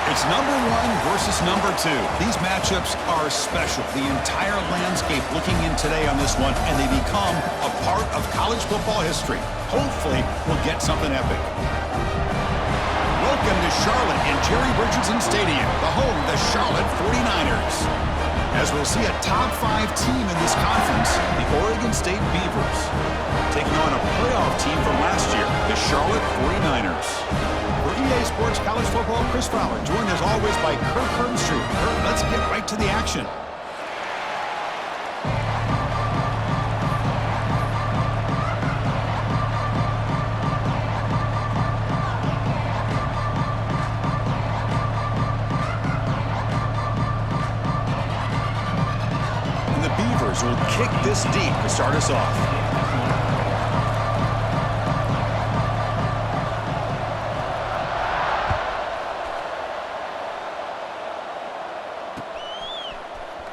It's number one versus number two. These matchups are special. The entire landscape looking in today on this one, and they become a part of college football history. Hopefully, we'll get something epic. Welcome to Charlotte and Jerry Richardson Stadium, the home of the Charlotte 49ers. As we'll see a top 5 team in this conference, the Oregon State Beavers, taking on a playoff team from last year, the Charlotte 49ers. For EA Sports College Football, Chris Fowler, joined as always by Kirk Herbstreit. Kirk, let's get right to the action. And the Beavers will kick this deep to start us off.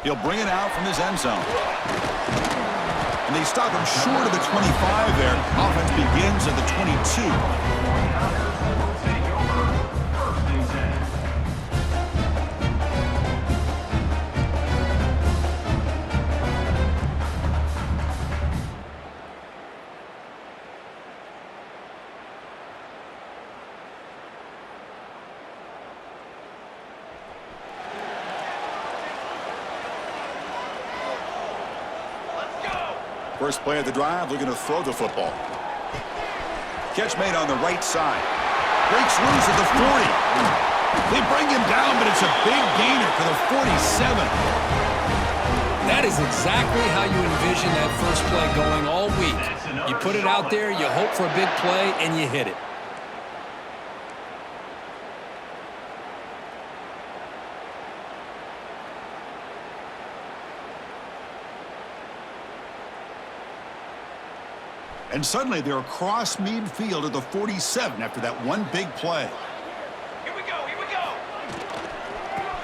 He'll bring it out from his end zone. And they stop him short of the 25 there. Offense begins at the 22. First play of the drive, looking to throw the football. Catch made on the right side. Breaks loose at the 40. They bring him down, but it's a big gainer for the 47. That is exactly how you envision that first play going all week. You put it out there, you hope for a big play, and you hit it. And suddenly they're across midfield at the 47 after that one big play. Here we go, here we go.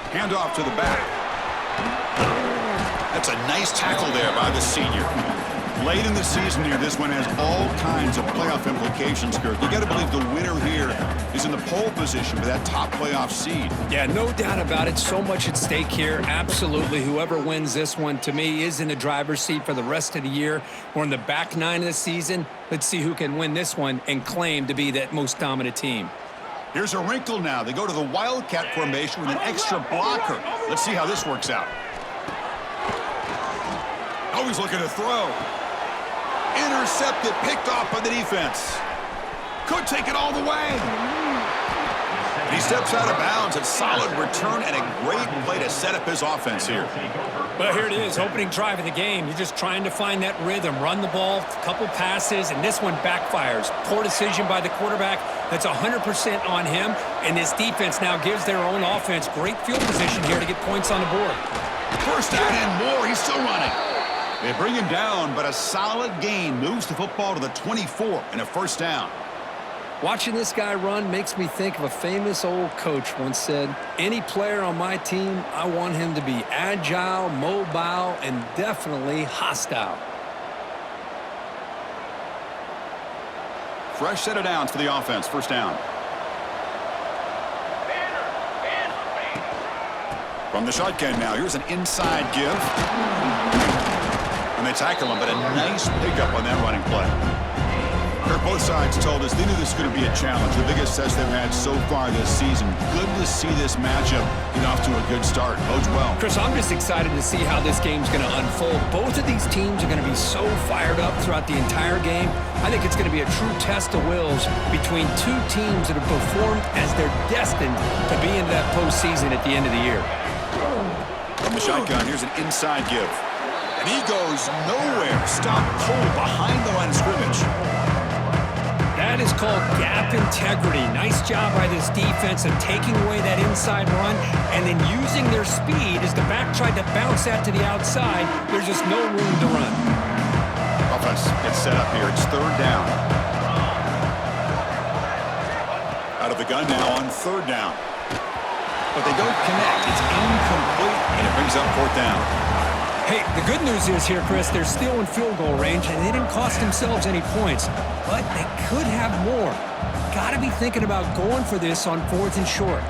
Handoff to the back. That's a nice tackle there by the senior. Late in the season here, this one has all kinds of playoff implications, Kirk. You got to believe the winner here is in the pole position for that top playoff seed. Yeah, no doubt about it. So much at stake here. Absolutely. Whoever wins this one, to me, is in the driver's seat for the rest of the year. We're in the back 9 of the season. Let's see who can win this one and claim to be that most dominant team. Here's a wrinkle now. They go to the Wildcat formation with an extra blocker. Let's see how this works out. Always looking to throw. Intercepted, picked off by the defense. Could take it all the way. He steps out of bounds. A solid return and a great play to set up his offense here. Well, here it is, opening drive of the game. You're just trying to find that rhythm, run the ball, a couple passes, and this one backfires. Poor decision by the quarterback. That's 100% on him, and this defense now gives their own offense great field position here to get points on the board. First down and more. He's still running. They bring him down, but a solid gain moves the football to the 24 and a first down. Watching this guy run makes me think of a famous old coach once said, any player on my team, I want him to be agile, mobile, and definitely hostile. Fresh set of downs for the offense. First down. From the shotgun now, here's an inside give. And they tackle him, but a nice pickup on that running play. Both sides told us they knew this was going to be a challenge, the biggest test they've had so far this season. Good to see this matchup get off to a good start. Bodes well. Chris, I'm just excited to see how this game's going to unfold. Both of these teams are going to be so fired up throughout the entire game. I think it's going to be a true test of wills between two teams that have performed as they're destined to be into that postseason at the end of the year. From the shotgun, here's an inside give. And he goes nowhere. Stopped cold behind the line of scrimmage. That is called gap integrity. Nice job by this defense of taking away that inside run and then using their speed as the back tried to bounce that to the outside. There's just no room to run. Offense gets set up here. It's third down. Out of the gun now on third down. But they don't connect. It's incomplete, and it brings up fourth down. Hey, the good news is here, Chris, they're still in field goal range, and they didn't cost themselves any points. But they could have more. Got to be thinking about going for this on fourth and short.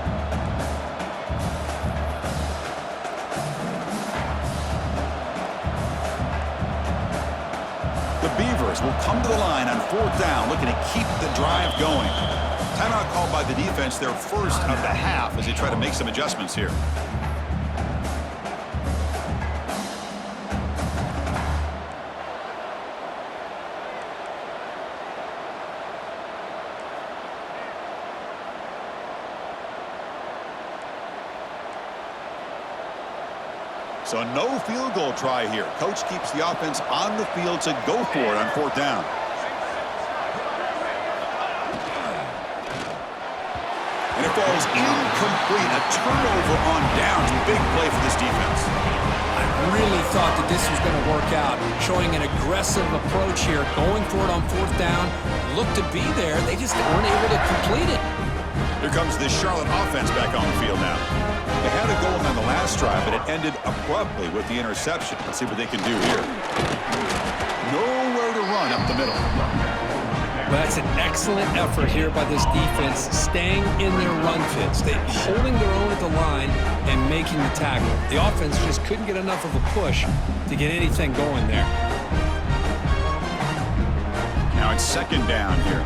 As we'll come to the line on 4th down, looking to keep the drive going. Timeout called by the defense, their first of the half, as they try to make some adjustments here. So no field goal try here. Coach keeps the offense on the field to go for it on 4th down. And it falls incomplete. A turnover on downs. Big play for this defense. I really thought that this was going to work out. Showing an aggressive approach here. Going for it on 4th down. Looked to be there. They just weren't able to complete it. Here comes the Charlotte offense back on the field now. They had a goal on the last drive, but it ended abruptly with the interception. Let's see what they can do here. Nowhere to run up the middle. Well, that's an excellent effort here by this defense, staying in their run fits. They're holding their own at the line and making the tackle. The offense just couldn't get enough of a push to get anything going there. Now it's 2nd down here.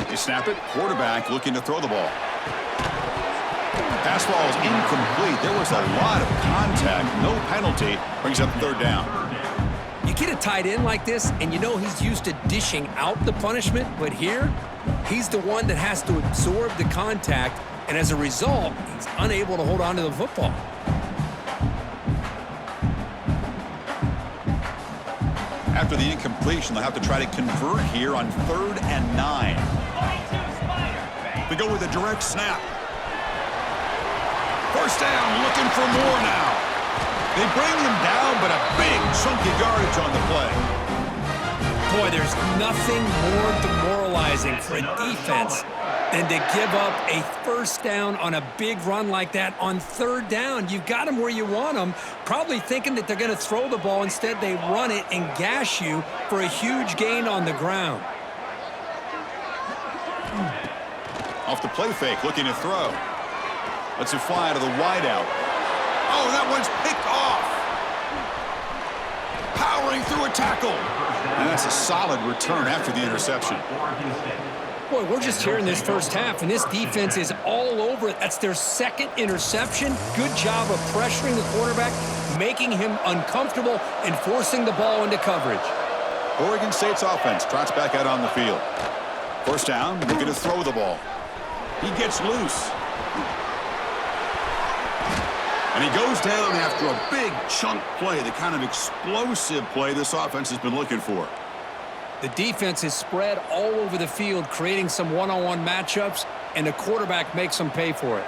They snap it. Quarterback looking to throw the ball. Pass ball is incomplete. There was a lot of contact. No penalty. Brings up 3rd down. You get a tight end like this, and you know he's used to dishing out the punishment, but here, he's the one that has to absorb the contact, and as a result, he's unable to hold on to the football. After the incompletion, they'll have to try to convert here on 3rd and 9. They go with a direct snap. 1st down, looking for more now. They bring him down, but a big chunky yardage on the play. Boy, there's nothing more demoralizing for a defense than to give up a 1st down on a big run like that on 3rd down. You've got them where you want them, probably thinking that they're going to throw the ball. Instead, they run it and gash you for a huge gain on the ground. Off the play fake, looking to throw. Lets it fly to the wideout. Oh, that one's picked off. Powering through a tackle. And that's a solid return after the interception. Boy, we're just here in this first half, and this defense is all over it. That's their 2nd interception. Good job of pressuring the quarterback, making him uncomfortable, and forcing the ball into coverage. Oregon State's offense trots back out on the field. 1st down, looking to throw the ball. He gets loose. And he goes down after a big chunk play, the kind of explosive play this offense has been looking for. The defense is spread all over the field, creating some one-on-one matchups, and the quarterback makes them pay for it.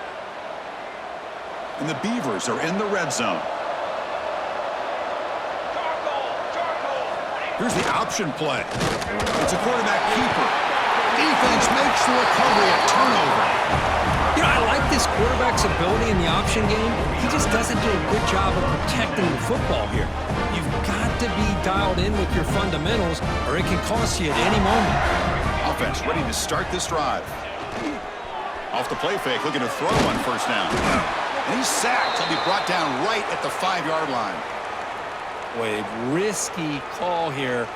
And the Beavers are in the red zone. Here's the option play. It's a quarterback keeper. Defense makes the recovery a turnover. You know, I like this quarterback's ability in the option game. He just doesn't do a good job of protecting the football here. You've got to be dialed in with your fundamentals, or it can cost you at any moment. Offense ready to start this drive. Off the play fake, looking to throw on 1st down. And he's sacked. He'll be brought down right at the 5-yard line. Boy, a risky call here.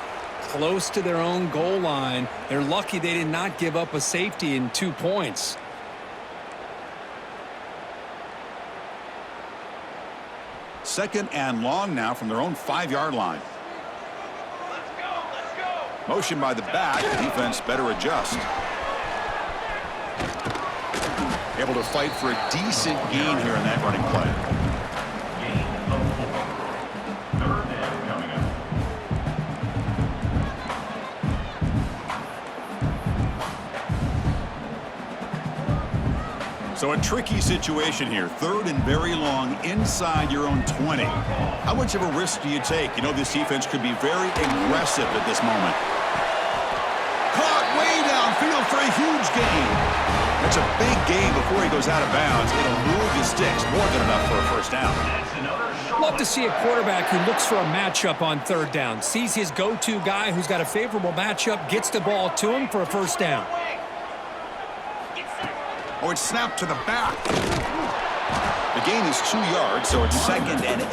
Close to their own goal line. They're lucky they did not give up a safety in 2 points. Second and long now from their own 5-yard line. Let's go. Motion by the back. Defense better adjust. Able to fight for a decent gain here in that running play. So a tricky situation here. 3rd and very long inside your own 20. How much of a risk do you take? You know this defense could be very aggressive at this moment. Caught way downfield for a huge gain. That's a big gain before he goes out of bounds. It'll move the sticks more than enough for a 1st down. Love to see a quarterback who looks for a matchup on 3rd down. Sees his go-to guy who's got a favorable matchup, gets the ball to him for a 1st down. Oh, it's snapped to the back. The gain is 2 yards, so it's 2nd and 8.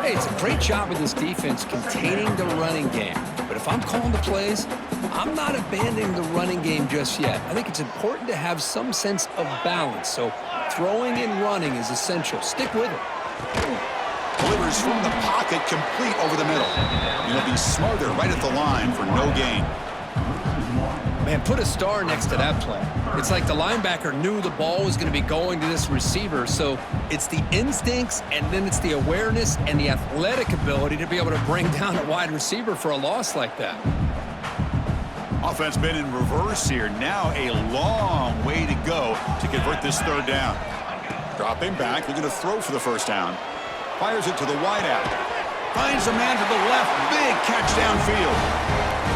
Hey, it's a great job of this defense containing the running game. But if I'm calling the plays, I'm not abandoning the running game just yet. I think it's important to have some sense of balance. So throwing and running is essential. Stick with it. Delivers from the pocket, complete over the middle. And he'll be smothered right at the line for no gain. Man, put a star next to that play. It's like the linebacker knew the ball was going to be going to this receiver, so it's the instincts and then it's the awareness and the athletic ability to be able to bring down a wide receiver for a loss like that. Offense been in reverse here. Now a long way to go to convert this 3rd down. Dropping back, looking to throw for the 1st down. Fires it to the wideout. Finds a man to the left. Big catch downfield.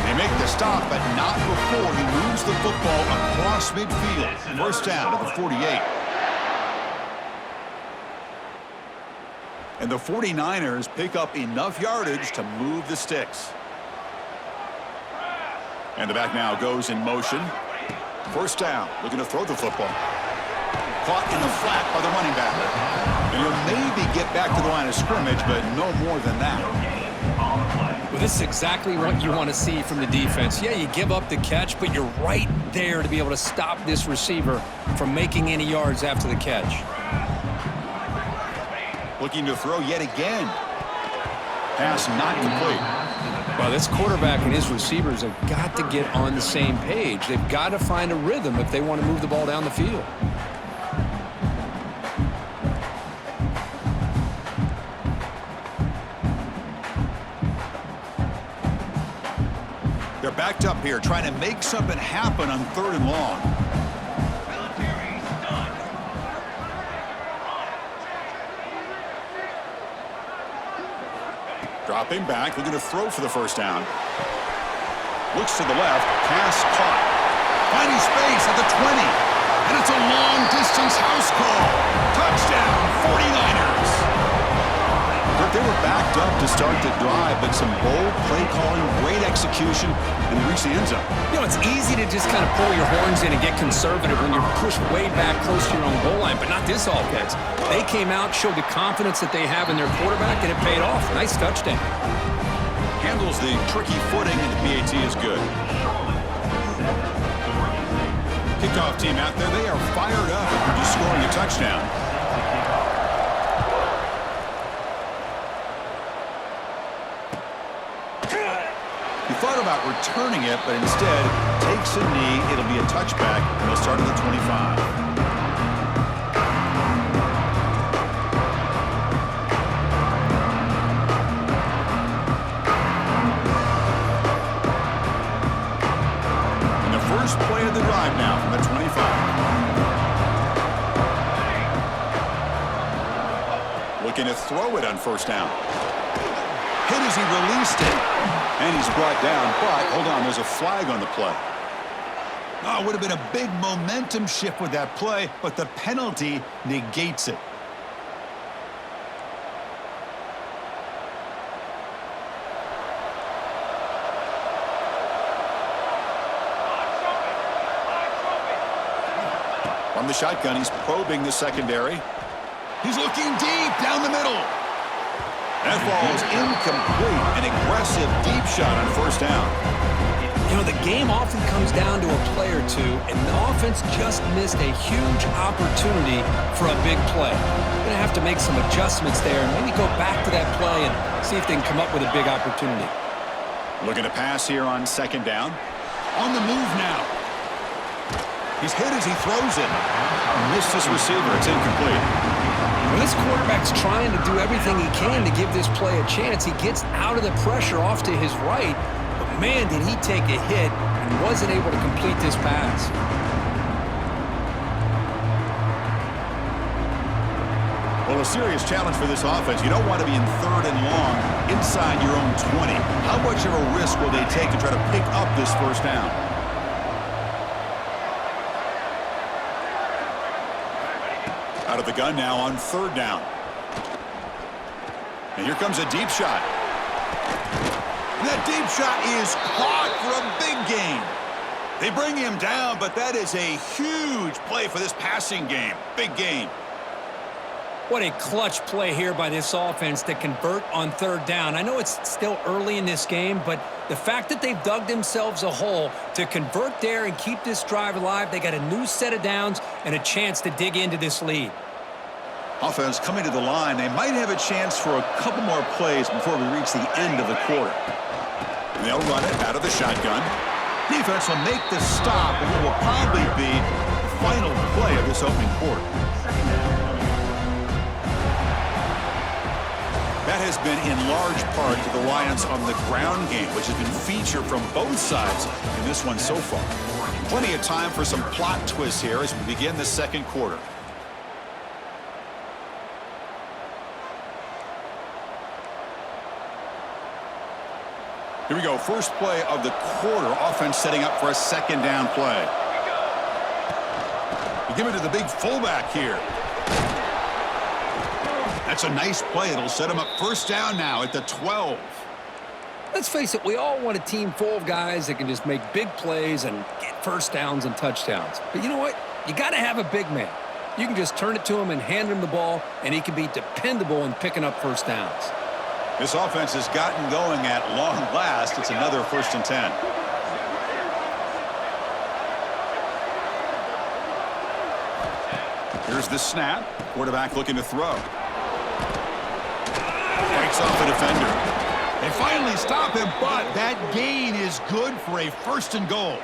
They make the stop, but not before he moves the football across midfield. 1st down to the 48. And the 49ers pick up enough yardage to move the sticks. And the back now goes in motion. 1st down, looking to throw the football. Caught in the flat by the running back. And he'll maybe get back to the line of scrimmage, but no more than that. Well, this is exactly what you want to see from the defense. Yeah, you give up the catch, but you're right there to be able to stop this receiver from making any yards after the catch. Looking to throw yet again. Pass not complete. Well, this quarterback and his receivers have got to get on the same page. They've got to find a rhythm if they want to move the ball down the field. They're backed up here, trying to make something happen on 3rd and long. Dropping back, looking to throw for the 1st down. Looks to the left, pass caught. Finding space at the 20. And it's a long-distance house call. Touchdown, 49ers. They were backed up to start the drive, but some bold play calling, great execution, and they reached the end zone. You know, it's easy to just kind of pull your horns in and get conservative when you're pushed way back close to your own goal line, but not this offense. They came out, showed the confidence that they have in their quarterback, and it paid off. Nice touchdown. Handles the tricky footing, and the PAT is good. Kickoff team out there, they are fired up after just scoring a touchdown. He thought about returning it, but instead takes a knee. It'll be a touchback, and they'll start at the 25. And the first play of the drive now from the 25. Looking to throw it on 1st down. Hit as he released it. And he's brought down, but hold on, there's a flag on the play. Oh, it would have been a big momentum shift with that play, but the penalty negates it. From the shotgun, he's probing the secondary. He's looking deep down the middle. That falls incomplete. An aggressive deep shot on 1st down. You know, the game often comes down to a play or two, and the offense just missed a huge opportunity for a big play. They're going to have to make some adjustments there and maybe go back to that play and see if they can come up with a big opportunity. Looking to pass here on 2nd down. On the move now. He's hit as he throws it. Missed his receiver. It's incomplete. When this quarterback's trying to do everything he can to give this play a chance, he gets out of the pressure off to his right, but man, did he take a hit and wasn't able to complete this pass. Well, a serious challenge for this offense. You don't want to be in 3rd and long inside your own 20. How much of a risk will they take to try to pick up this 1st down? Out of the gun now on 3rd down. And here comes a deep shot. And that deep shot is caught for a big gain. They bring him down, but that is a huge play for this passing game. Big gain. What a clutch play here by this offense to convert on third down. I know it's still early in this game, but the fact that they've dug themselves a hole to convert there and keep this drive alive, they got a new set of downs and a chance to dig into this lead. Offense coming to the line. They might have a chance for a couple more plays before we reach the end of the quarter. And they'll run it out of the shotgun. Defense will make the stop, and it will probably be the final play of this opening quarter. That has been in large part to the Lions on the ground game, which has been featured from both sides in this one so far. Plenty of time for some plot twists here as we begin the second quarter. Here we go, first play of the quarter. Offense setting up for a second down play. We give it to the big fullback here. That's a nice play. It'll set him up first down now at the 12. Let's face it, we all want a team full of guys that can just make big plays and get first downs and touchdowns. But you know what? You got to have a big man. You can just turn it to him and hand him the ball, and he can be dependable in picking up first downs. This offense has gotten going at long last. It's another 1st and 10. Here's the snap. Quarterback looking to throw. Breaks off the defender. They finally stop him, but that gain is good for a 1st and goal.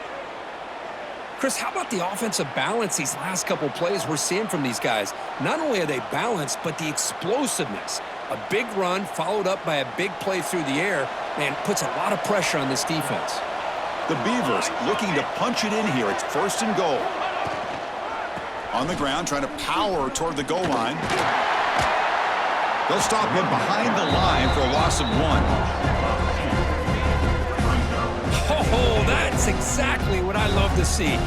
Chris, how about the offensive balance these last couple plays we're seeing from these guys? Not only are they balanced, but the explosiveness. A big run followed up by a big play through the air, man, puts a lot of pressure on this defense. The Beavers looking to punch it in here. It's 1st and goal. On the ground, trying to power toward the goal line. They'll stop him behind the line for a loss of 1. Oh, that's exactly what I love to see.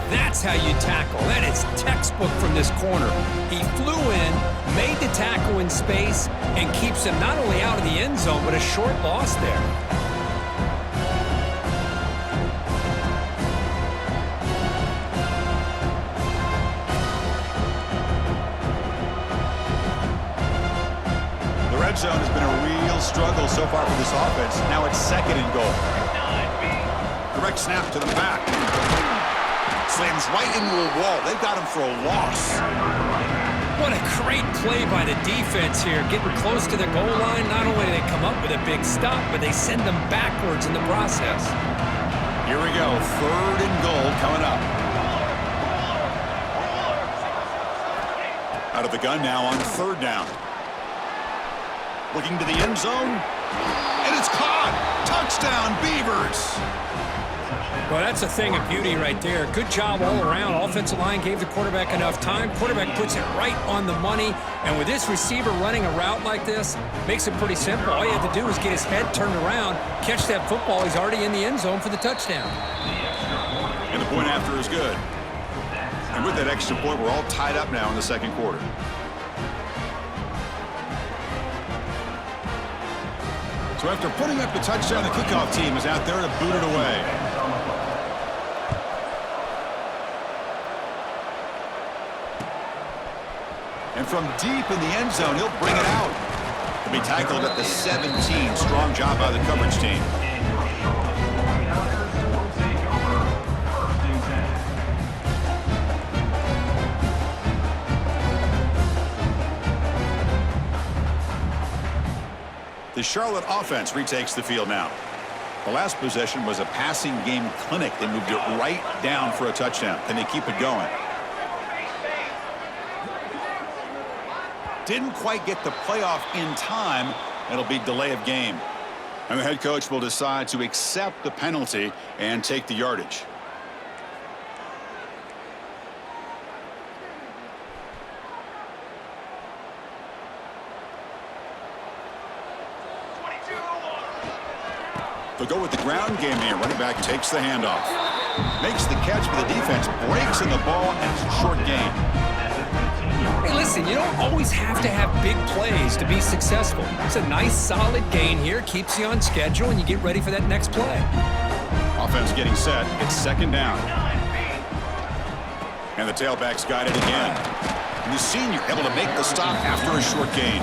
That's how you tackle. That is textbook from this corner. He flew in, made the tackle in space, and keeps him not only out of the end zone, but a short loss there. The red zone has been a real struggle so far for this offense. Now it's 2nd and goal. Direct snap to the back. Slams right into a wall. They've got him for a loss. What a great play by the defense here. Getting close to the goal line, not only do they come up with a big stop, but they send them backwards in the process. Here we go. 3rd and goal coming up. Out of the gun now on 3rd down. Looking to the end zone. And it's caught. Touchdown, Beavers. Well, that's a thing of beauty right there. Good job all around. Offensive line gave the quarterback enough time. Quarterback puts it right on the money. And with this receiver running a route like this, makes it pretty simple. All you have to do is get his head turned around, catch that football. He's already in the end zone for the touchdown. And the point after is good. And with that extra point, we're all tied up now in the second quarter. So after putting up the touchdown, the kickoff team is out there to boot it away. And from deep in the end zone, he'll bring it out. He'll be tackled at the 17. Strong job by the coverage team. The Charlotte offense retakes the field now. The last possession was a passing game clinic. They moved it right down for a touchdown. Can they keep it going? Didn't quite get the playoff in time. It'll be delay of game. And the head coach will decide to accept the penalty and take the yardage. They'll go with the ground game here. Running back takes the handoff. Makes the catch, but the defense breaks in the ball, and it's a short gain. Hey, listen, you don't always have to have big plays to be successful. It's a nice, solid gain here. Keeps you on schedule, and you get ready for that next play. Offense getting set. It's second down. And the tailback's got it again. And the senior able to make the stop after a short gain.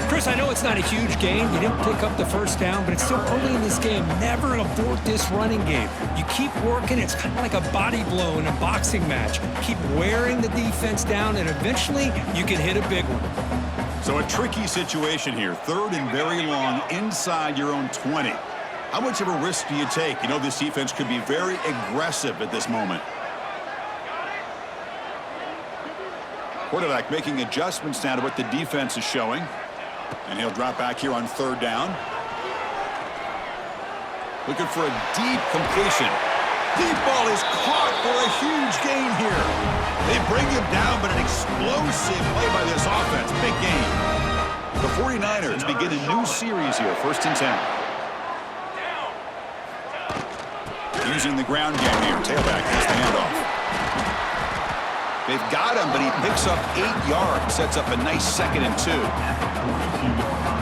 Chris, I know it's not a huge gain. You didn't pick up the first down, but it's still early in this game. Never abort this running game. You keep working. It's kind of like a body blow in a boxing match. Keep wearing the defense down, and eventually you can hit a big one. So a tricky situation here. Third and very long inside your own 20. How much of a risk do you take? You know this defense could be very aggressive at this moment. Quarterback making adjustments now to what the defense is showing. And he'll drop back here on third down. Looking for a deep completion. Deep ball is caught for a huge gain here. They bring him down, but an explosive play by this offense. Big gain. The 49ers begin a new series here, 1st and 10. Using the ground game here. Tailback has the handoff. They've got him, but he picks up 8 yards. Sets up a nice 2nd and 2.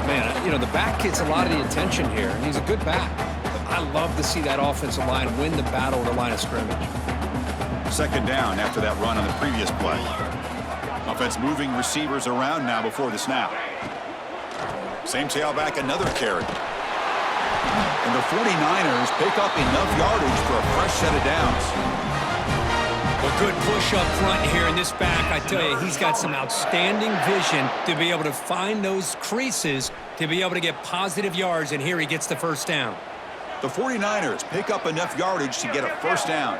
Man, you know, the back gets a lot of the attention here, and he's a good back. I love to see that offensive line win the battle at the line of scrimmage. 2nd down after that run on the previous play. Offense moving receivers around now before the snap. Same tailback, another carry. And the 49ers pick up enough yardage for a fresh set of downs. A good push up front here in this back. I tell you, he's got some outstanding vision to be able to find those creases to be able to get positive yards, and here he gets the first down. The 49ers pick up enough yardage to get a first down.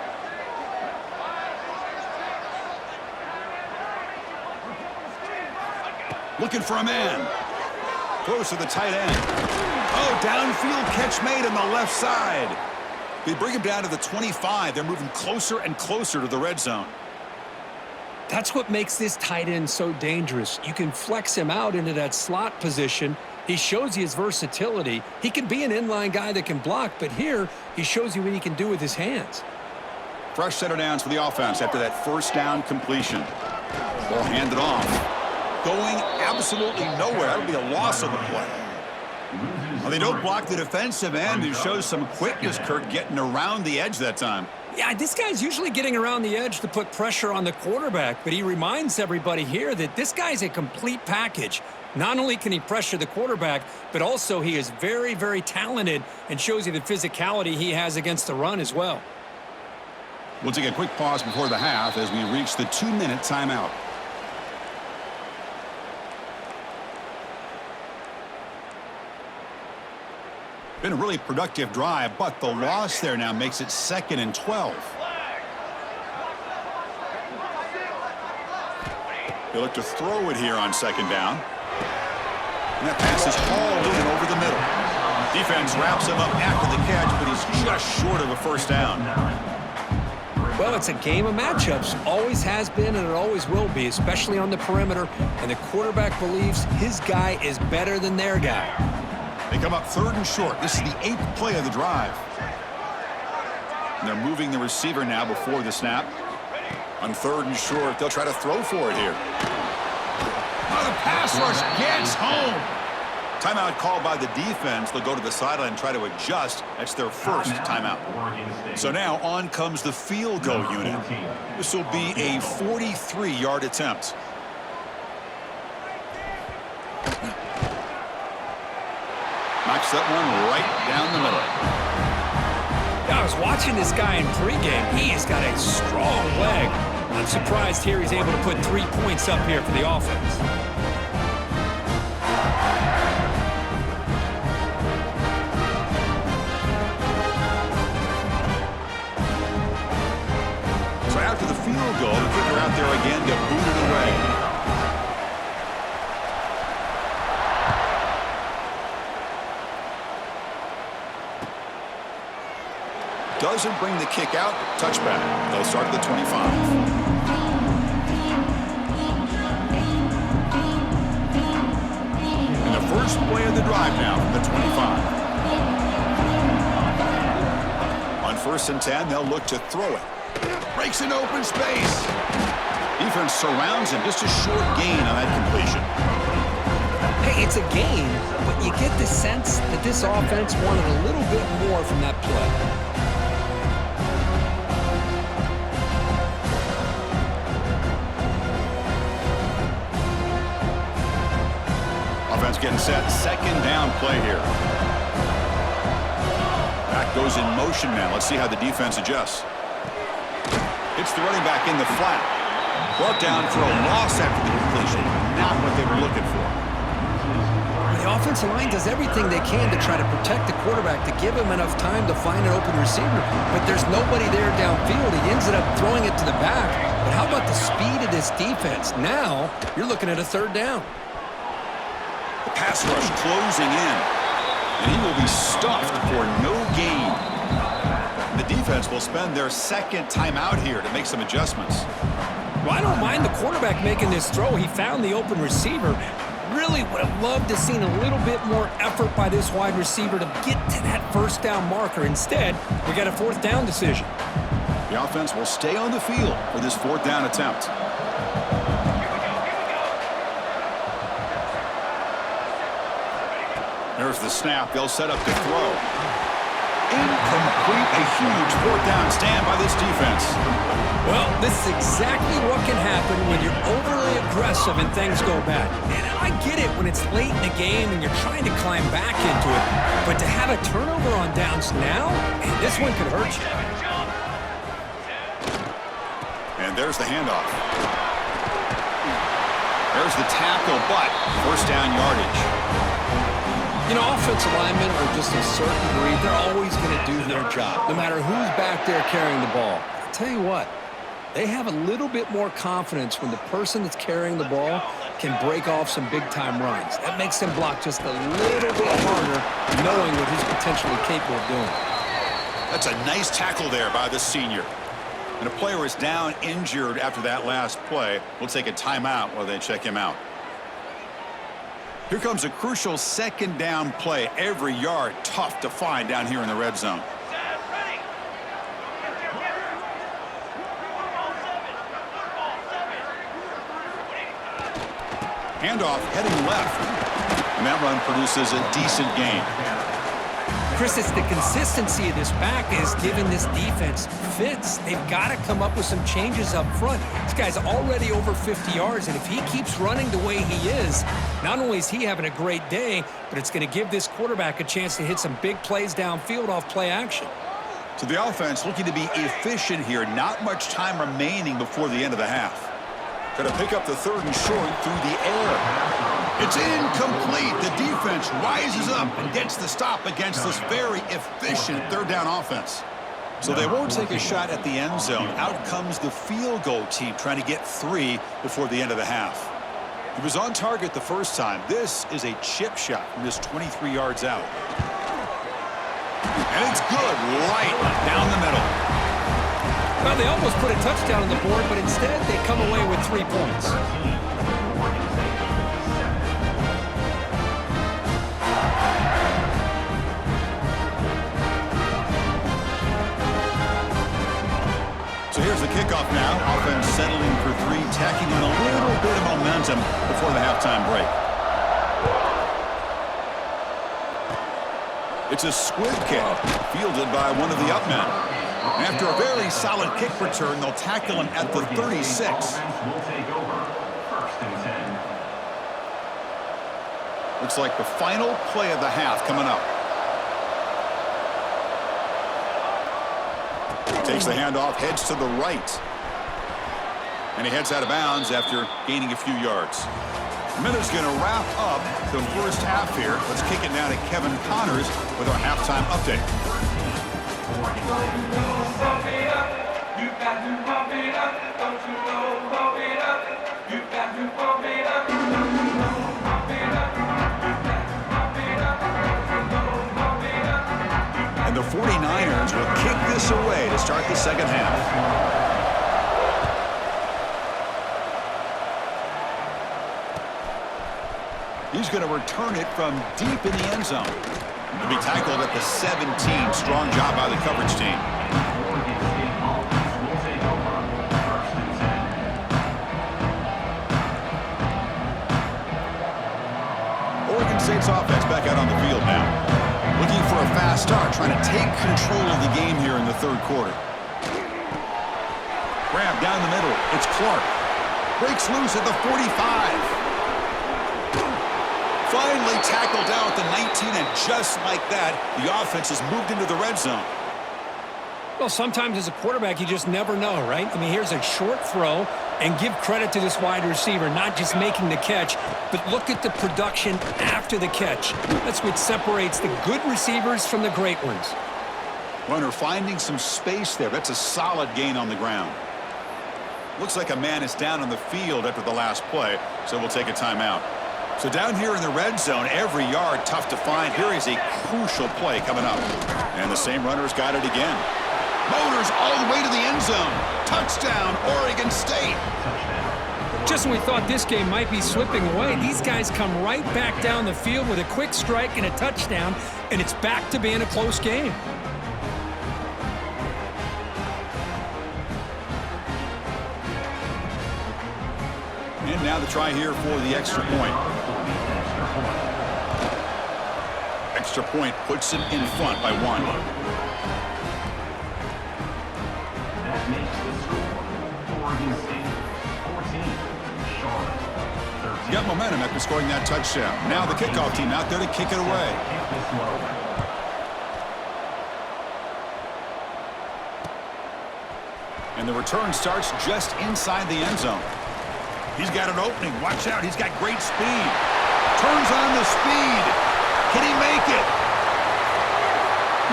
Looking for a man. Throws to the tight end. Oh, downfield catch made on the left side. They bring him down to the 25. They're moving closer and closer to the red zone. That's what makes this tight end so dangerous. You can flex him out into that slot position. He shows you his versatility. He can be an inline guy that can block, but here he shows you what he can do with his hands. Fresh set of downs for the offense after that first down completion. Ball handed off. Going absolutely nowhere. That would be a loss of the play. Well, they don't block the defensive end, who shows some quickness, Kirk, getting around the edge that time. Yeah, this guy's usually getting around the edge to put pressure on the quarterback, but he reminds everybody here that this guy's a complete package. Not only can he pressure the quarterback, but also he is very, very talented and shows you the physicality he has against the run as well. We'll take a quick pause before the half as we reach the 2-minute timeout. Been a really productive drive, but the loss there now makes it 2nd and 12. They look to throw it here on 2nd down. And that pass is hauled in over the middle. Defense wraps him up after the catch, but he's just short of a first down. Well, it's a game of matchups. Always has been, and it always will be, especially on the perimeter. And the quarterback believes his guy is better than their guy. They come up 3rd and short. This is the 8th play of the drive. And they're moving the receiver now before the snap. On 3rd and short, they'll try to throw for it here. Oh, the pass rush gets home. Timeout called by the defense. They'll go to the sideline and try to adjust. That's their first timeout. So now on comes the field goal unit. This will be a 43-yard attempt. Knocks that one right down the middle. I was watching this guy in pregame. He has got a strong leg. I'm surprised here he's able to put 3 points up here for the offense. So after the field goal, the kicker out there again to boot it away. Doesn't bring the kick out. Touchback. They'll start at the 25. And the first play of the drive now from the 25. On 1st and 10, they'll look to throw it. Breaks in open space. Defense surrounds him. Just a short gain on that completion. Hey, it's a gain, but you get the sense that this offense wanted a little bit more from that play. set second down play here. Back goes in motion now. Let's see how the defense adjusts. Hits the running back in the flat. Brought down for a loss after the completion. Not what they were looking for. The offensive line does everything they can to try to protect the quarterback, to give him enough time to find an open receiver. But there's nobody there downfield. He ends up throwing it to the back. But how about the speed of this defense? Now you're looking at a third down. The pass rush closing in. And he will be stuffed for no gain. The defense will spend their second timeout here to make some adjustments. Well, I don't mind the quarterback making this throw. He found the open receiver. Really would have loved to seen a little bit more effort by this wide receiver to get to that first down marker. Instead, we got a fourth down decision. The offense will stay on the field for this fourth down attempt. There's the snap. They'll set up to throw. Incomplete. A huge fourth down stand by this defense. Well, this is exactly what can happen when you're overly aggressive and things go bad. And I get it when it's late in the game and you're trying to climb back into it. But to have a turnover on downs now, man, this one could hurt you. And there's the handoff. There's the tackle, but first down yardage. You know, offensive linemen are just a certain breed. They're always going to do their job, no matter who's back there carrying the ball. I'll tell you what, they have a little bit more confidence when the person that's carrying the ball can break off some big-time runs. That makes them block just a little bit harder, knowing what he's potentially capable of doing. That's a nice tackle there by the senior. And a player is down injured after that last play. We'll take a timeout while they check him out. Here comes a crucial second down play. Every yard tough to find down here in the red zone. Handoff heading left. And that run produces a decent gain. Chris, it's the consistency of this back is giving this defense fits. They've got to come up with some changes up front. This guy's already over 50 yards, and if he keeps running the way he is, not only is he having a great day, but it's going to give this quarterback a chance to hit some big plays downfield off play action. So the offense looking to be efficient here. Not much time remaining before the end of the half. Going to pick up the third and short through the air. It's incomplete. The defense rises up and gets the stop against this very efficient third down offense. So they won't take a shot at the end zone. Out comes the field goal team trying to get 3 before the end of the half. He was on target the first time. This is a chip shot from just 23 yards out. And it's good right down the middle. Well, they almost put a touchdown on the board, but instead they come away with 3 points. So here's the kickoff now. Offense settling for 3, tacking on a little bit of momentum before the halftime break. It's a squib kick, fielded by one of the up men. After a very solid kick return, they'll tackle him at the 36. Looks like the final play of the half coming up. Takes the handoff, heads to the right. And he heads out of bounds after gaining a few yards. Minute's going to wrap up the first half here. Let's kick it now to Kevin Connors with our halftime update. And the 49ers will kick this away to start the second half. He's going to return it from deep in the end zone. He'll be tackled at the 17. Strong job by the coverage team. Oregon State's offense back out on the field now. Looking for a fast start, trying to take control of the game here in the third quarter. Grab down the middle. It's Clark. Breaks loose at the 45. Finally tackled down at the 19, and just like that, the offense has moved into the red zone. Well, sometimes as a quarterback, you just never know, right? I mean, here's a short throw, and give credit to this wide receiver, not just making the catch, but look at the production after the catch. That's what separates the good receivers from the great ones. Runner finding some space there. That's a solid gain on the ground. Looks like a man is down on the field after the last play, so we'll take a timeout. So down here in the red zone, every yard tough to find. Here is a crucial play coming up. And the same runner's got it again. Motors all the way to the end zone. Touchdown, Oregon State. Just when we thought this game might be slipping away, these guys come right back down the field with a quick strike and a touchdown, and it's back to being a close game. And now the try here for the extra point. Extra point puts it in front by 1. That makes the score Oregon State 14, Charlotte 13. Got momentum after scoring that touchdown. Now the kickoff team out there to kick it away. And the return starts just inside the end zone. He's got an opening. Watch out. He's got great speed. Turns on the speed. Can he make it?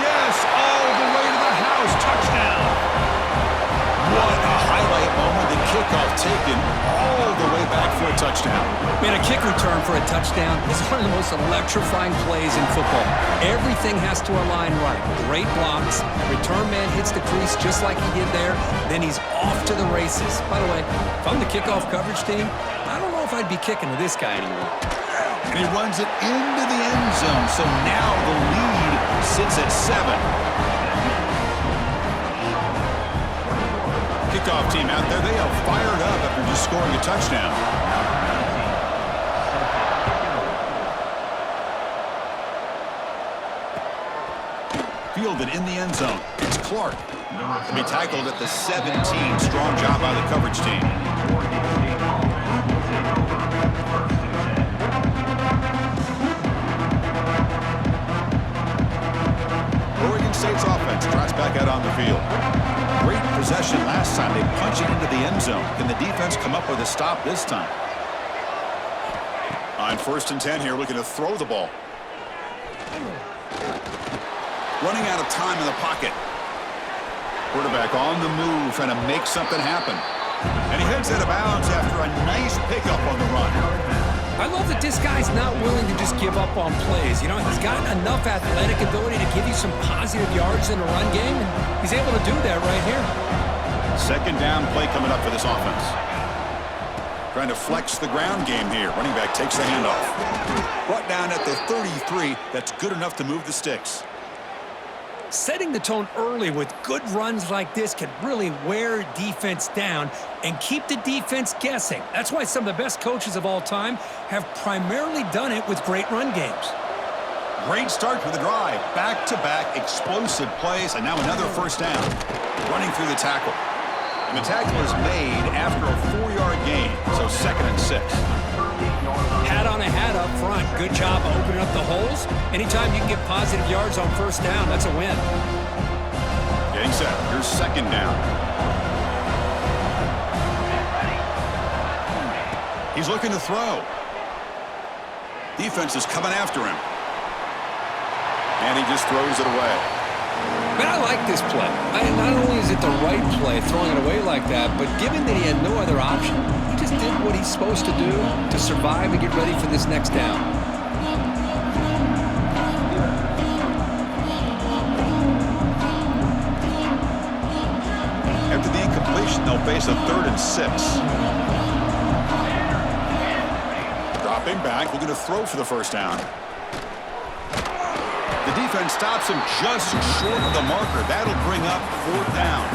Yes, all the way to the house. Touchdown. What a highlight moment. The kickoff taken all the way back for a touchdown. Man, a kick return for a touchdown is one of the most electrifying plays in football. Everything has to align right. Great blocks. Return man hits the crease just like he did there. Then he's off to the races. By the way, if I'm the kickoff coverage team, I don't know if I'd be kicking to this guy anymore. And he runs it into the end zone. So now the lead sits at 7. Kickoff team out there, they are fired up after just scoring a touchdown. Fielded in the end zone. It's Clark. To be tackled at the 17. Strong job by the coverage team. Oregon State's offense tries back out on the field. Great possession last time. They punch it into the end zone. Can the defense come up with a stop this time? On 1st and 10 here, looking to throw the ball. Running out of time in the pocket. Quarterback on the move, trying to make something happen. And he heads out of bounds after a nice pickup on the run. I love that this guy's not willing to just give up on plays. You know, he's got enough athletic ability to give you some positive yards in a run game, and he's able to do that right here. 2nd down play coming up for this offense. Trying to flex the ground game here. Running back takes the handoff. Brought down at the 33. That's good enough to move the sticks. Setting the tone early with good runs like this can really wear defense down and keep the defense guessing. That's why some of the best coaches of all time have primarily done it with great run games. Great start for the drive. Back-to-back explosive plays, and now another 1st down. Running through the tackle. And the tackle is made after a 4-yard gain, so 2nd and 6. Hat on a hat up front. Good job opening up the holes. Anytime you can get positive yards on 1st down, that's a win. Getting set. Here's 2nd down. He's looking to throw. Defense is coming after him. And he just throws it away. Man, I like this play. Not only is it the right play, throwing it away like that, but given that he had no other option, he just did what he's supposed to do to survive and get ready for this next down. After the incompletion, they'll face a 3rd and 6. Dropping back, looking to throw for the 1st down. The defense stops him just short of the marker. That'll bring up 4th down.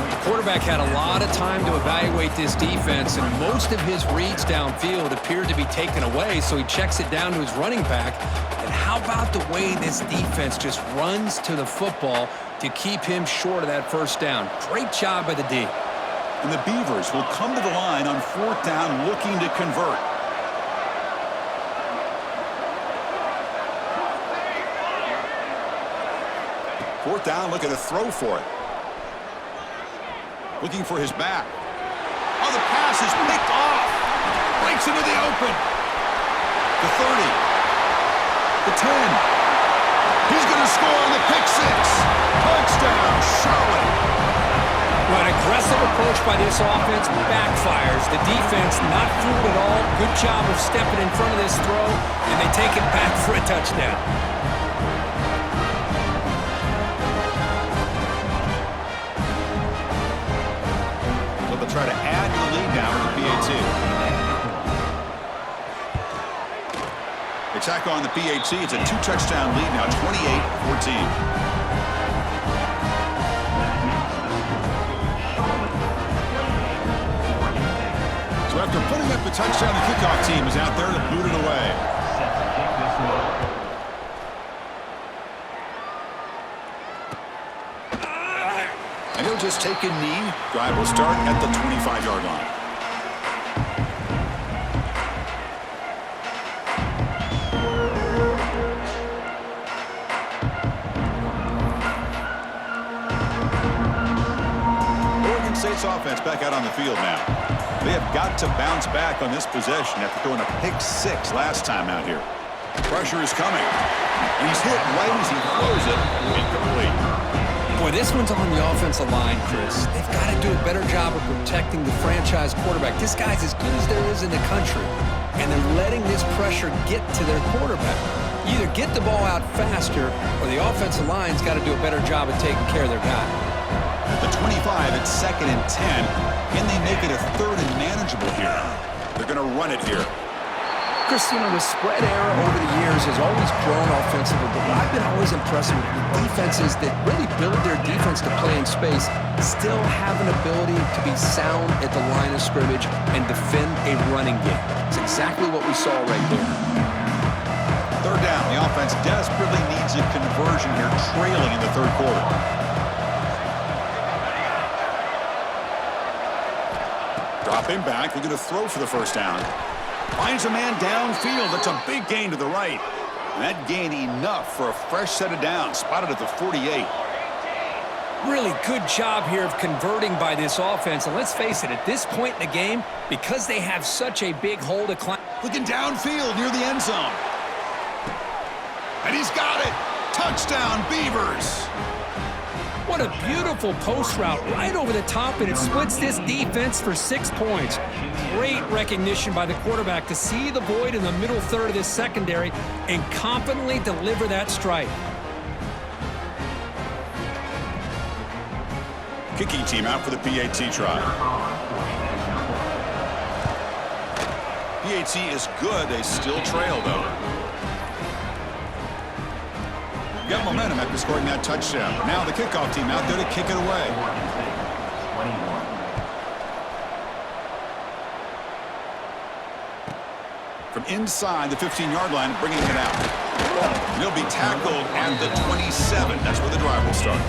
The quarterback had a lot of time to evaluate this defense, and most of his reads downfield appeared to be taken away, so he checks it down to his running back. And how about the way this defense just runs to the football to keep him short of that 1st down? Great job by the D. And the Beavers will come to the line on 4th down looking to convert. Fourth down, looking to throw for it. Looking for his back. Oh, the pass is picked off. Breaks into the open. The 30. The 10. He's going to score on the pick six. Touchdown, Charlotte. Well, an aggressive approach by this offense backfires. The defense not fooled at all. Good job of stepping in front of this throw, and they take it back for a touchdown. So they'll try to add to the lead now with the PAT. They tack on the PAT. It's a two-touchdown lead now, 28-14. So after putting up the touchdown, the kickoff team is out there to boot it away. Set to kick this one off. And he'll just take a knee. Drive will start at the 25-yard line. Oregon State's offense back out on the field now. They have got to bounce back on this possession after throwing a pick six last time out here. Pressure is coming. And he's hit right as he throws it. Incomplete. Boy, this one's on the offensive line, Chris. They've got to do a better job of protecting the franchise quarterback. This guy's as good as there is in the country, and they're letting this pressure get to their quarterback. Either get the ball out faster, or the offensive line's got to do a better job of taking care of their guy. At the 25, it's 2nd and 10. Can they make it a 3rd and manageable here? They're going to run it here. Chris, you know, the spread era over the years has always grown offensively, but what I've been always impressed with defenses that really build their defense to play in space still have an ability to be sound at the line of scrimmage and defend a running game. It's exactly what we saw right there. 3rd down. The offense desperately needs a conversion here, trailing in the 3rd quarter. Dropping back, looking to throw for the 1st down. Finds a man downfield. That's a big gain to the right. And that gained enough for a fresh set of downs. Spotted at the 48. Really good job here of converting by this offense. And let's face it, at this point in the game, because they have such a big hole to climb. Looking downfield near the end zone. And he's got it. Touchdown, Beavers. What a beautiful post route right over the top, and it splits this defense for 6 points. Great recognition by the quarterback to see the void in the middle third of this secondary and confidently deliver that strike. Kicking team out for the PAT try. PAT is good. They still trail, though. Got momentum after scoring that touchdown. Now the kickoff team out there to kick it away. From inside the 15-yard line, bringing it out. And he'll be tackled at the 27. That's where the drive will start.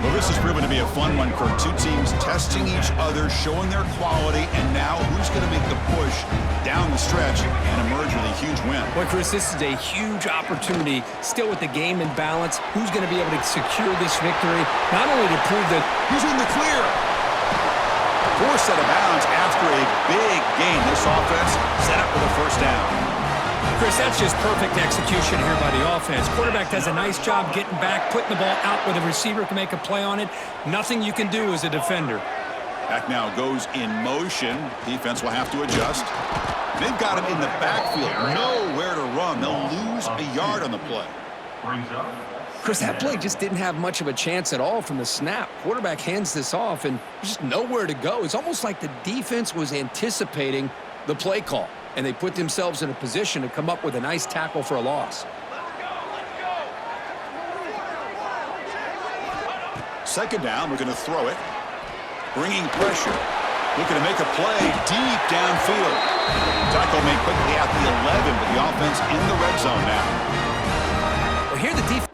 Well, this has proven to be a fun one, Kirk. Two teams testing each other, showing their quality, and now who's going to make the push down the stretch and emerge with a huge win? Well, Chris, this is a huge opportunity. Still with the game in balance, who's going to be able to secure this victory? Not only to prove that he's in the clear. Forced out of bounds after a big gain. This offense set up with a 1st down. Chris, that's just perfect execution here by the offense. Quarterback does a nice job getting back, putting the ball out where the receiver can make a play on it. Nothing you can do as a defender. Back now goes in motion. Defense will have to adjust. They've got him in the backfield. Nowhere to run. They'll lose a yard on the play. Chris, that play just didn't have much of a chance at all from the snap. Quarterback hands this off and just nowhere to go. It's almost like the defense was anticipating the play call, and they put themselves in a position to come up with a nice tackle for a loss. Second down, we're going to throw it. Bringing pressure. Looking to make a play deep downfield. Tackle made quickly at the 11, but the offense in the red zone now. Well, here the defense.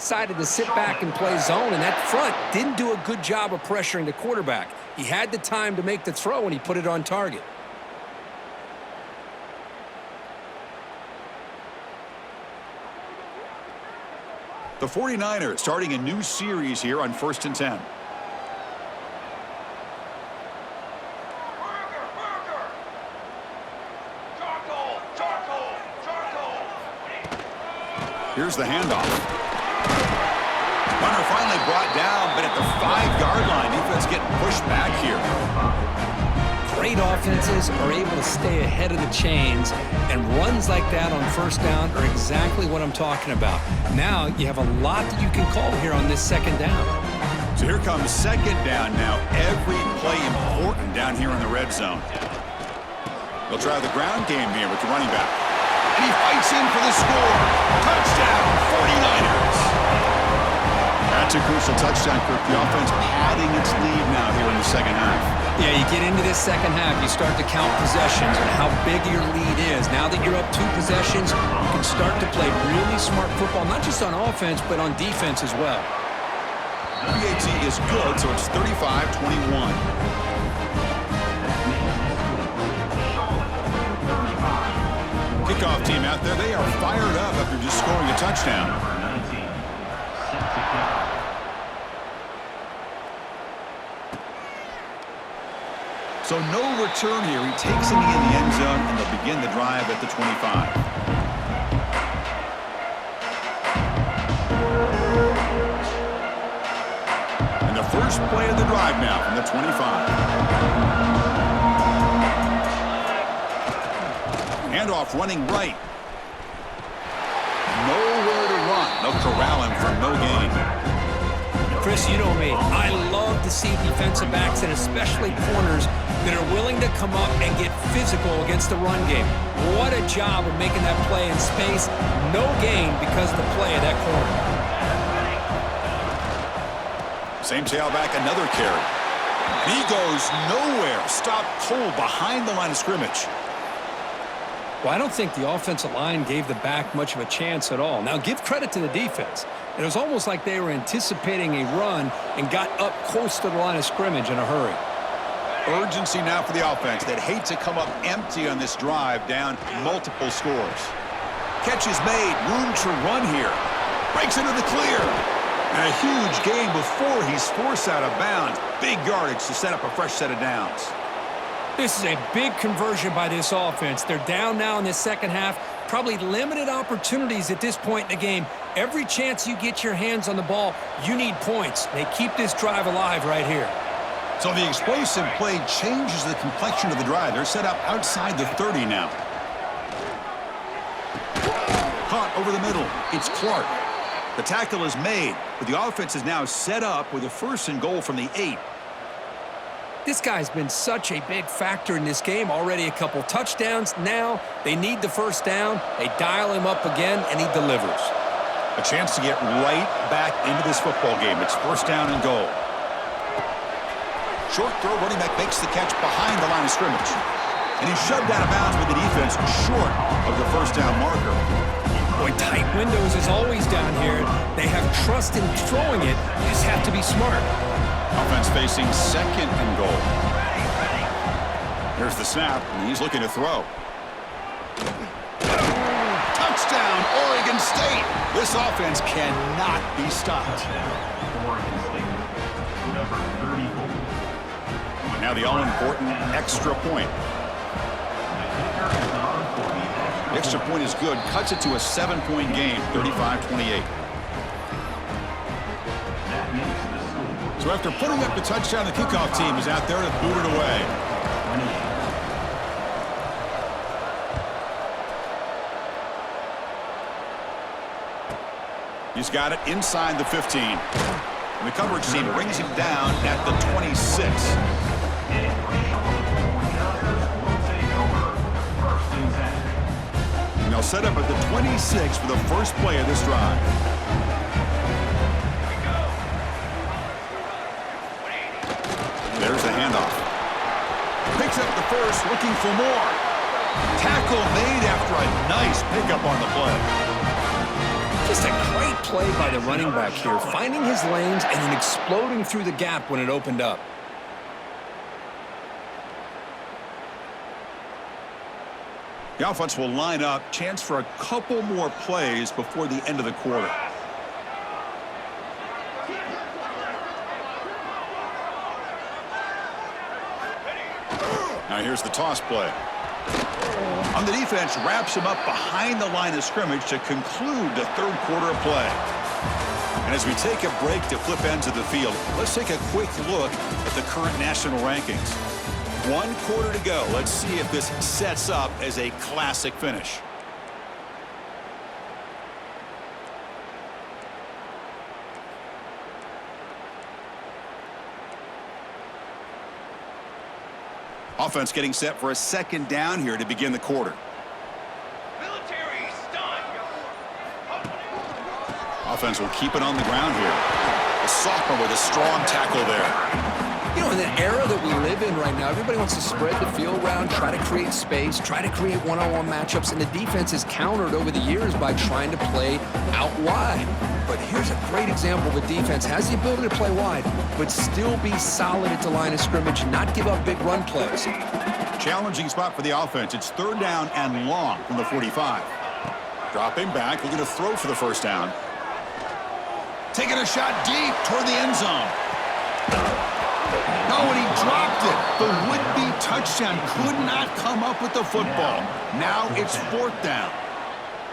decided to sit back and play zone, and that front didn't do a good job of pressuring the quarterback. He had the time to make the throw, and he put it on target. The 49ers starting a new series here on 1st and 10. Here's the handoff. Runner finally brought down, but at the 5-yard line, defense getting pushed back here. Great offenses are able to stay ahead of the chains, and runs like that on 1st down are exactly what I'm talking about. Now you have a lot that you can call here on this 2nd down. So here comes 2nd down now. Every play important down here in the red zone. They'll try the ground game here with the running back. And he fights in for the score. Touchdown, 49ers. That's a crucial touchdown, Kirk. The offense padding its lead now here in the 2nd half. Yeah, you get into this 2nd half, you start to count possessions and how big your lead is. Now that you're up 2 possessions, you can start to play really smart football, not just on offense, but on defense as well. PAT is good, so it's 35-21. Kickoff team out there, they are fired up after just scoring a touchdown. So no return here. He takes it in the end zone, and they'll begin the drive at the 25. And the first play of the drive now from the 25. Handoff running right. Nowhere to run. They'll corral him for no gain. Chris, you know me. I love to see defensive backs and especially corners that are willing to come up and get physical against the run game. What a job of making that play in space. No gain because of the play of that corner. Same tailback, another carry. And he goes nowhere. Stopped cold behind the line of scrimmage. Well, I don't think the offensive line gave the back much of a chance at all. Now, give credit to the defense. It was almost like they were anticipating a run and got up close to the line of scrimmage in a hurry. Urgency now for the offense. They'd hate to come up empty on this drive, down multiple scores. Catch is made. Room to run here. Breaks into the clear. And a huge gain before he's forced out of bounds. Big yardage to set up a fresh set of downs. This is a big conversion by this offense. They're down now in this 2nd half. Probably limited opportunities at this point in the game. Every chance you get your hands on the ball, you need points. They keep this drive alive right here. So the explosive play changes the complexion of the drive. They're set up outside the 30 now. Caught over the middle. It's Clark. The tackle is made, but the offense is now set up with a 1st and goal from the 8. This guy's been such a big factor in this game. Already a couple touchdowns. Now they need the 1st down. They dial him up again, and he delivers. A chance to get right back into this football game. It's 1st down and goal. Short throw, running back makes the catch behind the line of scrimmage. And he's shoved out of bounds with the defense short of the 1st down marker. Boy, tight windows is always down here. They have trust in throwing it. You just have to be smart. Offense facing 2nd and goal. Here's the snap, and he's looking to throw. Touchdown, Oregon State. This offense cannot be stopped. Oregon State, number 34. Now the all-important extra point. The extra point is good. Cuts it to a 7-point game, 35-28. So after putting up the touchdown, the kickoff team is out there to boot it away. He's got it inside the 15. And the coverage team brings him down at the 26. And they'll set up at the 26 for the first play of this drive. There's the handoff. Picks up the 1st, looking for more. Tackle made after a nice pickup on the play. Just a great play by the running back here, finding his lanes and then exploding through the gap when it opened up. The offense will line up. Chance for a couple more plays before the end of the quarter. Now here's the toss play. On the defense, wraps him up behind the line of scrimmage to conclude the third quarter of play. And as we take a break to flip ends of the field, let's take a quick look at the current national rankings. 1 quarter to go. Let's see if this sets up as a classic finish. Offense getting set for a second down here to begin the quarter. Military stun. Offense will keep it on the ground here. A sophomore with a strong tackle there. You know, in the era that we live in right now, everybody wants to spread the field around, try to create space, try to create one-on-one matchups, and the defense is countered over the years by trying to play out wide. But here's a great example of a defense has the ability to play wide, but still be solid at the line of scrimmage, not give up big run plays. Challenging spot for the offense. It's third down and long from the 45. Dropping back, looking to throw for the first down. Taking a shot deep toward the end zone. No, and he dropped it. The would-be touchdown could not come up with the football. Now it's fourth down.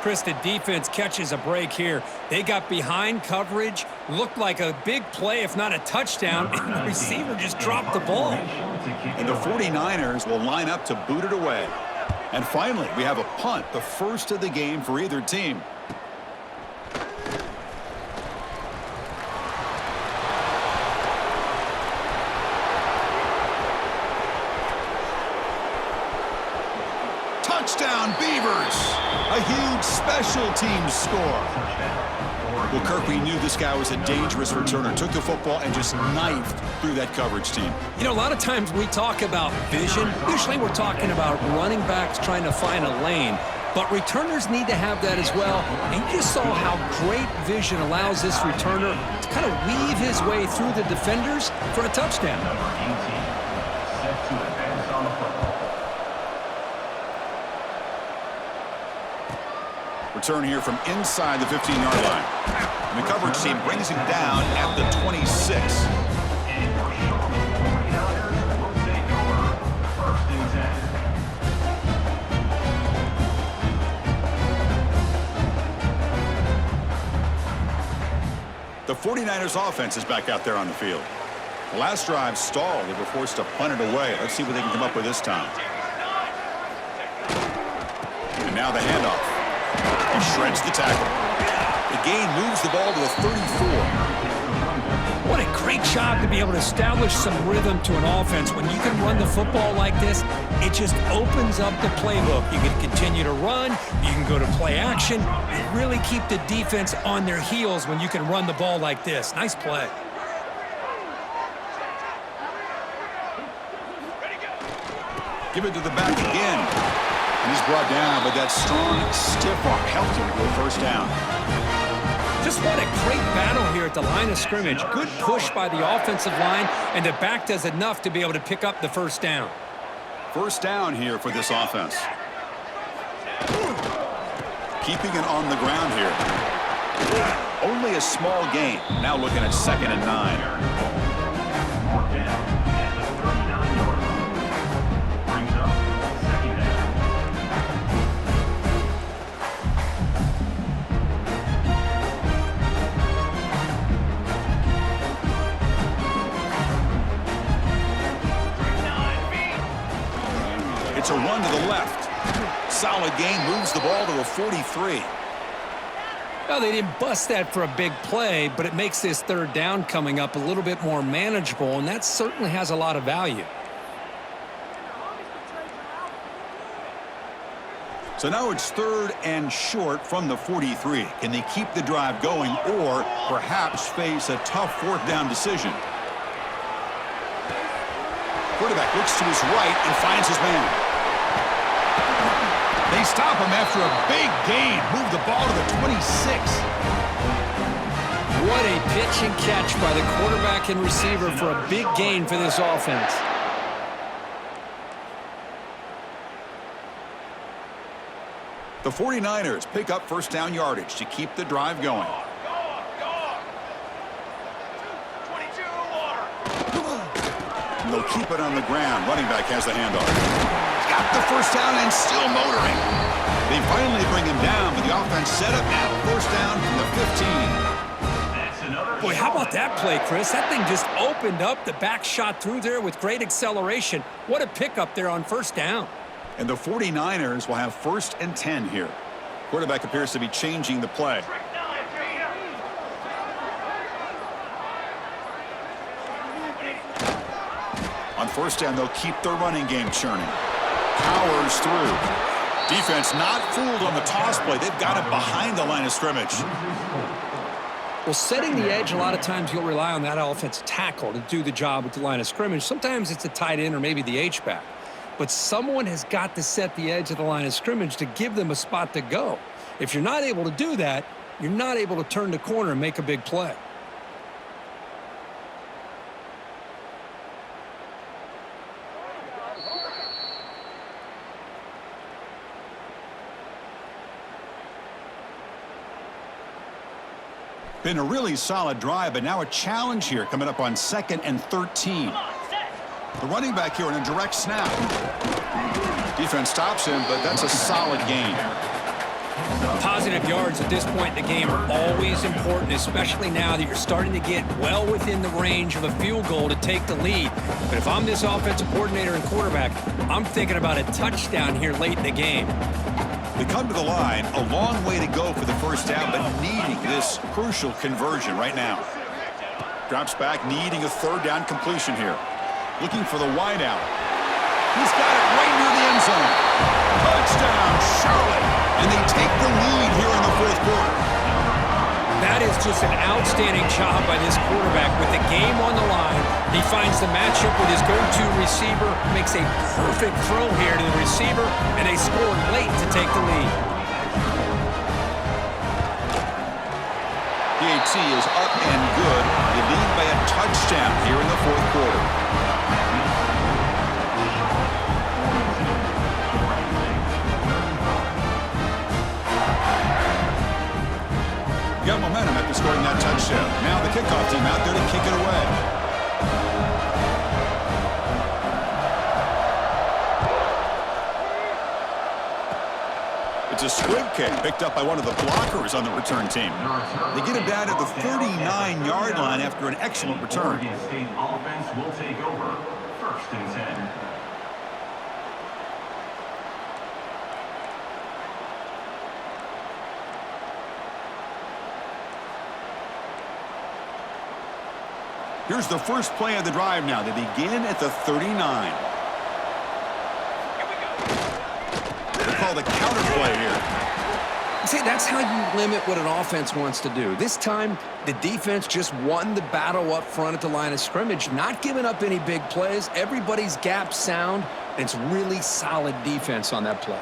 Chris, the defense catches a break here. They got behind coverage, looked like a big play, if not a touchdown, and the receiver just dropped the ball. And the 49ers will line up to boot it away. And finally, we have a punt, the first of the game for either team. Touchdown, Beavers! A huge special teams score. Well, Kirby knew this guy was a dangerous returner. Took the football and just knifed through that coverage team. You know, a lot of times we talk about vision. Usually we're talking about running backs trying to find a lane. But returners need to have that as well. And you just saw how great vision allows this returner to kind of weave his way through the defenders for a touchdown. Number 18, set to advance on the football. Return here from inside the 15-yard line. And the coverage team brings him down at the 26. And your Charlotte 49ers will take over first and 10. The 49ers offense is back out there on the field. The last drive stalled. They were forced to punt it away. Let's see what they can come up with this time. And now the handoff. He shreds the tackle. The gain moves the ball to the 34. What a great job to be able to establish some rhythm to an offense. When you can run the football like this, it just opens up the playbook. You can continue to run. You can go to play action. And really keep the defense on their heels when you can run the ball like this. Nice play. Give it to the back again. And he's brought down, but that strong, stiff arm helped him to a first down. Just what a great battle here at the line of scrimmage. Good push by the offensive line, and the back does enough to be able to pick up the first down. First down here for this offense. Keeping it on the ground here. Only a small gain. Now looking at 2nd and 9. Mark down at the 39-yard line. Brings up second down. It's a run to the left. Solid gain, moves the ball to a 43. Well, they didn't bust that for a big play, but it makes this third down coming up a little bit more manageable, and that certainly has a lot of value. So now it's 3rd and short from the 43. Can they keep the drive going or perhaps face a tough 4th down decision? Quarterback looks to his right and finds his man. They stop him after a big gain. Move the ball to the 26. What a pitch and catch by the quarterback and receiver for a big gain for this offense. The 49ers pick up first down yardage to keep the drive going. And they'll keep it on the ground. Running back has the handoff. Got the first down and still motoring. They finally bring him down, but the offense set up now. First down from the 15. Boy, how about that play, Chris? That thing just opened up. The back shot through there with great acceleration. What a pickup there on first down. And the 49ers will have first and 10 here. Quarterback appears to be changing the play. On first down, they'll keep their running game churning. Powers through. Defense not fooled on the toss play. They've got it behind the line of scrimmage. Well, setting the edge, a lot of times you'll rely on that offensive tackle to do the job with the line of scrimmage. Sometimes it's a tight end or maybe the H-back. But someone has got to set the edge of the line of scrimmage to give them a spot to go. If you're not able to do that, you're not able to turn the corner and make a big play. Been a really solid drive, but now a challenge here coming up on 2nd and 13. The running back here in a direct snap. Defense stops him, but that's a solid gain. Positive yards at this point in the game are always important, especially now that you're starting to get well within the range of a field goal to take the lead. But if I'm this offensive coordinator and quarterback, I'm thinking about a touchdown here late in the game. They come to the line, a long way to go for the first down, but needing this crucial conversion right now. Drops back, needing a third down completion here. Looking for the wide out. He's got it right near the end zone. Touchdown, Charlotte. And they take the lead here in the fourth quarter. That is just an outstanding job by this quarterback with the game on the line. He finds the matchup with his go-to receiver, makes a perfect throw here to the receiver, and they score late to take the lead. PAT is up and good. They lead by a touchdown here in the fourth quarter. Got momentum after scoring that touchdown. Now the kickoff team out there to kick it away. It's a squib kick picked up by one of the blockers on the return team. They get him down at the 39-yard line after an excellent return. Oregon State offense will take over. First and 10. Here's the first play of the drive now. They begin at the 39. They call the counter play here. See, that's how you limit what an offense wants to do. This time, the defense just won the battle up front at the line of scrimmage, not giving up any big plays. Everybody's gap sound, and it's really solid defense on that play.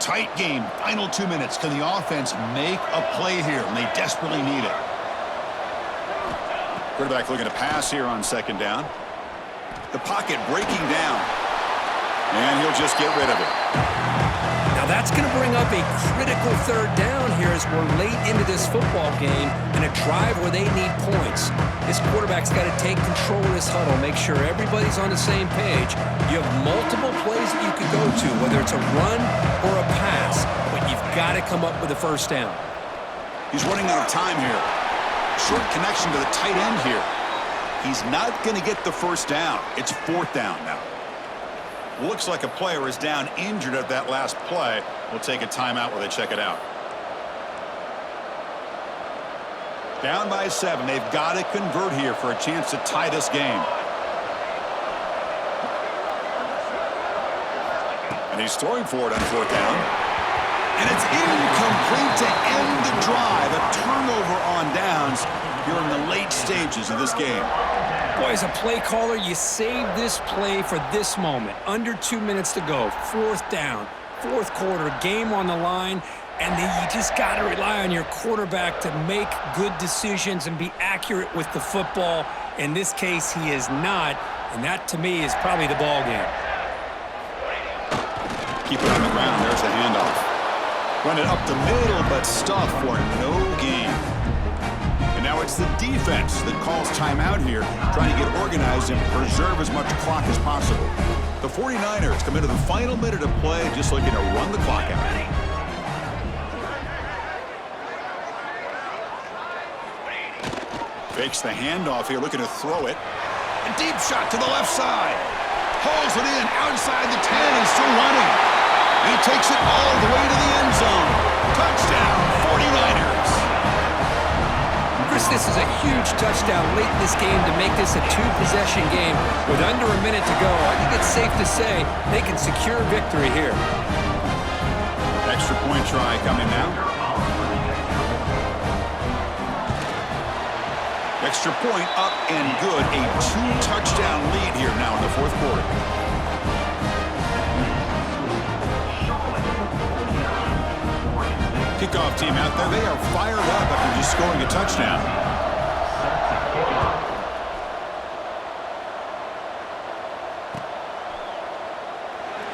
Tight game, final 2 minutes. Can the offense make a play here? And they desperately need it. Quarterback looking to pass here on second down. The pocket breaking down. And he'll just get rid of it. Now that's going to bring up a critical third down here as we're late into this football game in a drive where they need points. This quarterback's got to take control of this huddle, make sure everybody's on the same page. You have multiple plays that you could go to, whether it's a run or a pass, but you've got to come up with a first down. He's running out of time here. Short connection to the tight end here. He's not going to get the first down. It's fourth down now. Looks like a player is down injured at that last play. We'll take a timeout while they check it out. Down by 7. They've got to convert here for a chance to tie this game. And he's throwing for it on fourth down. And it's incomplete to end the drive. A turnover on downs here in the late stages of this game. Boy, as a play caller, you save this play for this moment. Under 2 minutes to go, fourth down, fourth quarter, game on the line, and then you just got to rely on your quarterback to make good decisions and be accurate with the football. In this case, he is not, and that, to me, is probably the ball game. Keep it on the ground. There's the handoff. Run it up the middle, but stuffed for no gain. And now it's the defense that calls timeout here, trying to get organized and preserve as much clock as possible. The 49ers come into the final minute of play, just looking to run the clock out. Fakes the handoff here, looking to throw it. A deep shot to the left side. Hauls it in outside the 10 and still running. He takes it all the way to the end zone. Touchdown, 49ers. Chris, this is a huge touchdown late in this game to make this a two-possession game with under a minute to go. I think it's safe to say they can secure victory here. Extra point try coming now. Extra point up and good. A two-touchdown lead here now in the fourth quarter. Kickoff team out there. They are fired up after just scoring a touchdown.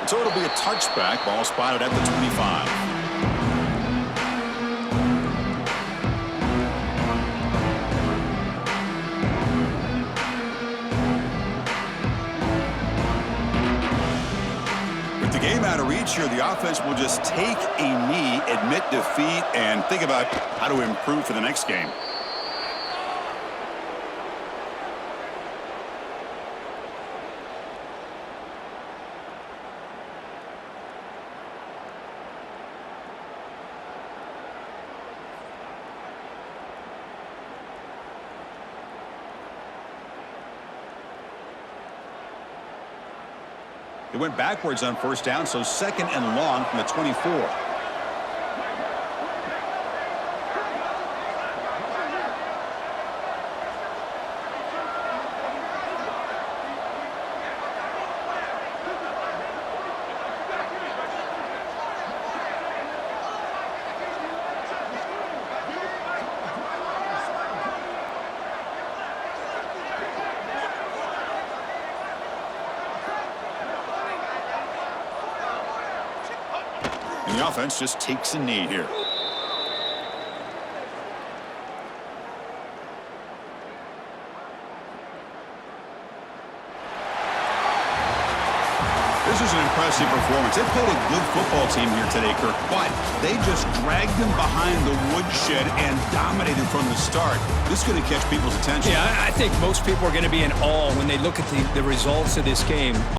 So it'll be a touchback. Ball spotted at the 25. Game out of reach here. The offense will just take a knee, admit defeat, and think about how to improve for the next game. It went backwards on first down, so second and long from the 24. And the offense just takes a knee here. This is an impressive performance. They played a good football team here today, Kirk, but they just dragged them behind the woodshed and dominated from the start. This is going to catch people's attention. Yeah, I think most people are going to be in awe when they look at the results of this game.